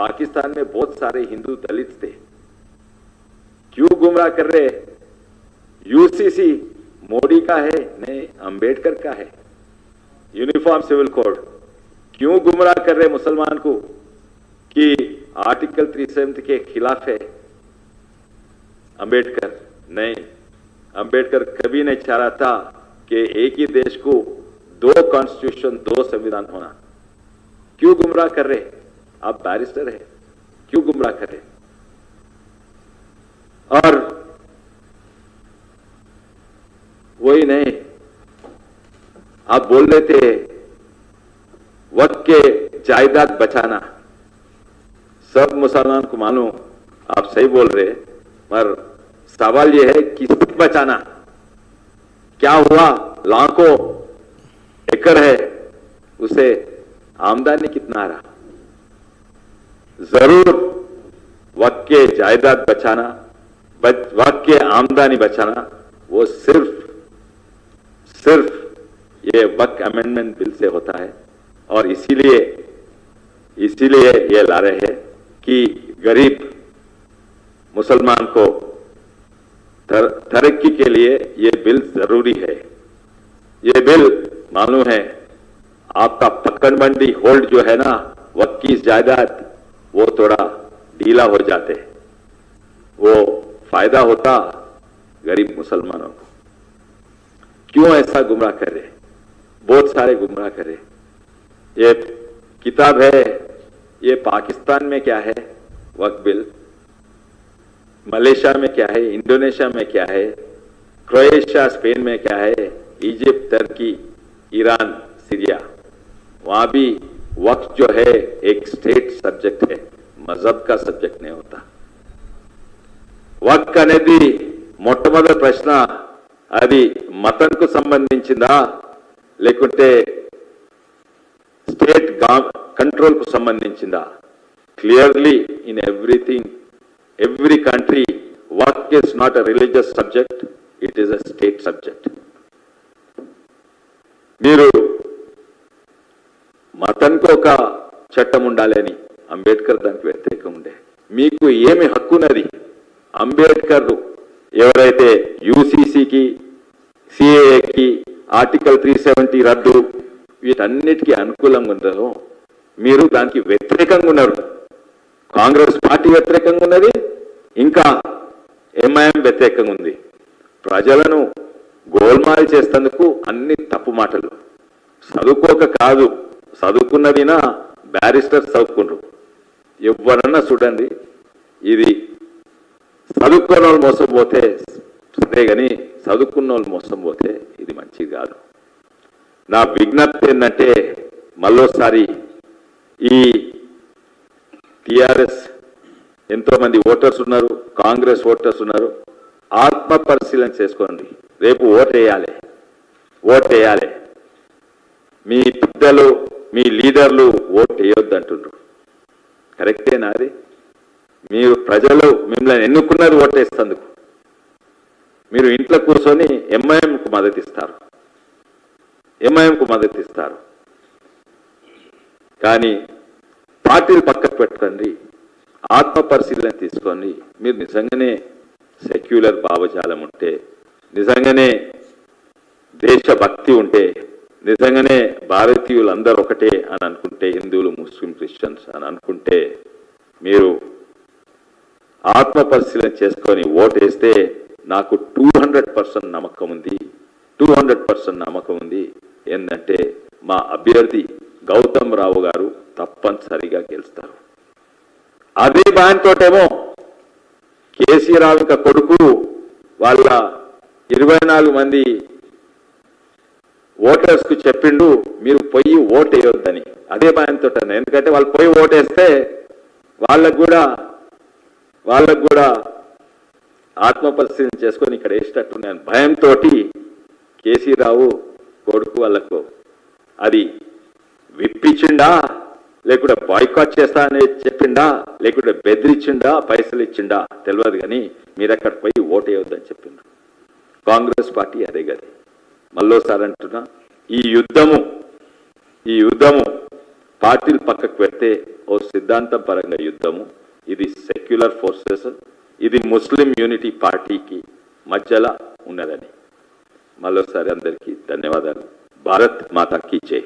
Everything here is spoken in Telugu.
पाकिस्तान में बहुत सारे हिंदू दलित थे, क्यों गुमराह कर रहे? यूसीसी मोदी का है, नहीं अंबेडकर का है। यूनिफॉर्म सिविल कोड क्यों गुमराह कर रहे मुसलमान को कि आर्टिकल 370 के खिलाफ है? अंबेडकर नहीं, अंबेडकर कभी नहीं चाह रहा था कि एक ही देश को 2 कॉन्स्टिट्यूशन 2 संविधान होना। क्यों गुमराह कर रहे? आप बैरिस्टर है, क्यों गुमराह कर रहे? और वही नहीं, आप बोल रहे थे वक्त के जायदाद बचाना। सब मुसलमान को मालूम आप सही बोल रहे, पर सवाल यह है किसको बचाना? क्या हुआ? लाखों एकड़ है, उसे आमदनी कितना आ रहा? जरूर वक्त के जायदाद बचाना, वक्त के आमदनी बचाना, वो सिर्फ ये वक्त अमेंडमेंट बिल से होता है। और इसीलिए ये ला रहे हैं कि गरीब मुसलमान को तरक्की के लिए ये बिल जरूरी है। ये बिल मालूम है आपका पकड़बंदी होल्ड जो है ना, वक्त की जायदाद, वो थोड़ा ढीला हो जाते, वो फायदा होता गरीब मुसलमानों को। क्यों ऐसा गुमराह कर रहे? बहुत सारे गुमराह कर रहे। ये किताब है, ये पाकिस्तान में क्या है वक्त बिल, मलेशिया में क्या है, इंडोनेशिया में क्या है, क्रोएशिया स्पेन में क्या है, इजिप्ट, टर्की, ईरान, सीरिया, वहां भी वक्त जो है एक स्टेट सब्जेक्ट है, मजहब का सब्जेक्ट नहीं होता। वक्त అనేది మొట్టమొదటి ప్రశ్న అది మతంకు సంబంధించిందా లేకుంటే స్టేట్ కంట్రోల్ కు సంబంధించిందా? Clearly in everything, every country work is not a religious subject, it is a state subject. మీరు మతానికి ఒక చట్టం ఉండాలి అని అంబేద్కర్ దానికి వ్యతిరేకంగా ఉండే. మీకు ఏమి హక్కు ఉన్నది? అంబేద్కర్ ఎవరైతే యూసీసీకి, సిఏఏకి, ఆర్టికల్ 370 రద్దు వీటన్నిటికీ అనుకూలంగా ఉన్నారో మీరు దానికి వ్యతిరేకంగా ఉన్నారు. కాంగ్రెస్ పార్టీ వ్యతిరేకంగా ఉన్నది, ఇంకా ఎంఐఎం వ్యతిరేకంగా ఉంది. ప్రజలను గోల్మాల్ చేసేందుకు అన్ని తప్పు మాటలు. చదువుకోక కాదు, చదువుకున్నదినా బ్యారిస్టర్ చదువుకున్నారు. ఎవరన్నా చూడండి, ఇది చదువుకున్న వాళ్ళు మోసం పోతే సరే కానీ చదువుకున్న వాళ్ళు మోసం పోతే ఇది మంచిది కాదు. నా విజ్ఞప్తి ఏంటంటే మళ్ళోసారి ఈ టిఆర్ఎస్ ఎంతో మంది ఓటర్స్ ఉన్నారు, కాంగ్రెస్ ఓటర్స్ ఉన్నారు, ఆత్మ పరిశీలన చేసుకోండి. రేపు ఓటేయాలి. మీ పెద్దలు, మీ లీడర్లు ఓటు వేయొద్దు అంటున్నారు. కరెక్టేనా అది? మీరు ప్రజలు మిమ్మల్ని ఎన్నుకున్నది ఓటేస్తందుకు. మీరు ఇంట్లో కూర్చొని ఎంఐఎంకు మద్దతు ఇస్తారు, కానీ పార్టీలు పక్కకు పెట్టుకోండి, ఆత్మ పరిశీలన తీసుకోండి. మీరు నిజంగానే సెక్యులర్ భావజాలం ఉంటే, నిజంగానే దేశభక్తి ఉంటే, నిజంగానే భారతీయులు అందరూ ఒకటే అని అనుకుంటే, హిందువులు, ముస్లిం, క్రిస్టియన్స్ అని అనుకుంటే, మీరు ఆత్మ పరిశీలన చేసుకొని ఓటేస్తే నాకు 200% నమ్మకం ఉంది. 200% నమ్మకం ఉంది ఏంటంటే మా అభ్యర్థి గౌతమ్ రావు గారు తప్పనిసరిగా గెలుస్తారు. అదే భయంతోటేమో కేసీరావు యొక్క కొడుకు వాళ్ళ 24 మంది ఓటర్స్ కు చెప్పిండు మీరు పోయి ఓటు వేయొద్దని. అదే భయంతో, ఎందుకంటే వాళ్ళు పోయి ఓటేస్తే వాళ్ళకు కూడా ఆత్మ పరిశీలన చేసుకొని ఇక్కడ వేసేటట్టున్నాను భయంతో కేసీరావు కొడుకు వాళ్ళకు అది విప్పించిండా, లేకుంటే బాయ్కాట్ చేస్తా అని చెప్పిండా, లేకుంటే బెదిరించిండా, పైసలు ఇచ్చిండా తెలియదు, కానీ మీరు అక్కడ పోయి ఓటు వేయొద్దని చెప్పిండ్రు. కాంగ్రెస్ పార్టీ అదే గది. మళ్ళోసారి అంటున్నా, ఈ యుద్ధము పార్టీలు పక్కకు పెడితే ఓ సిద్ధాంతం పరంగా యుద్ధము, ఇది సెక్యులర్ ఫోర్సెస్, ఇది ముస్లిం యూనిటీ పార్టీకి మధ్యలో ఉన్నదని మరోసారి అందరికీ ధన్యవాదాలు. భారత్ మాతా కీ జై.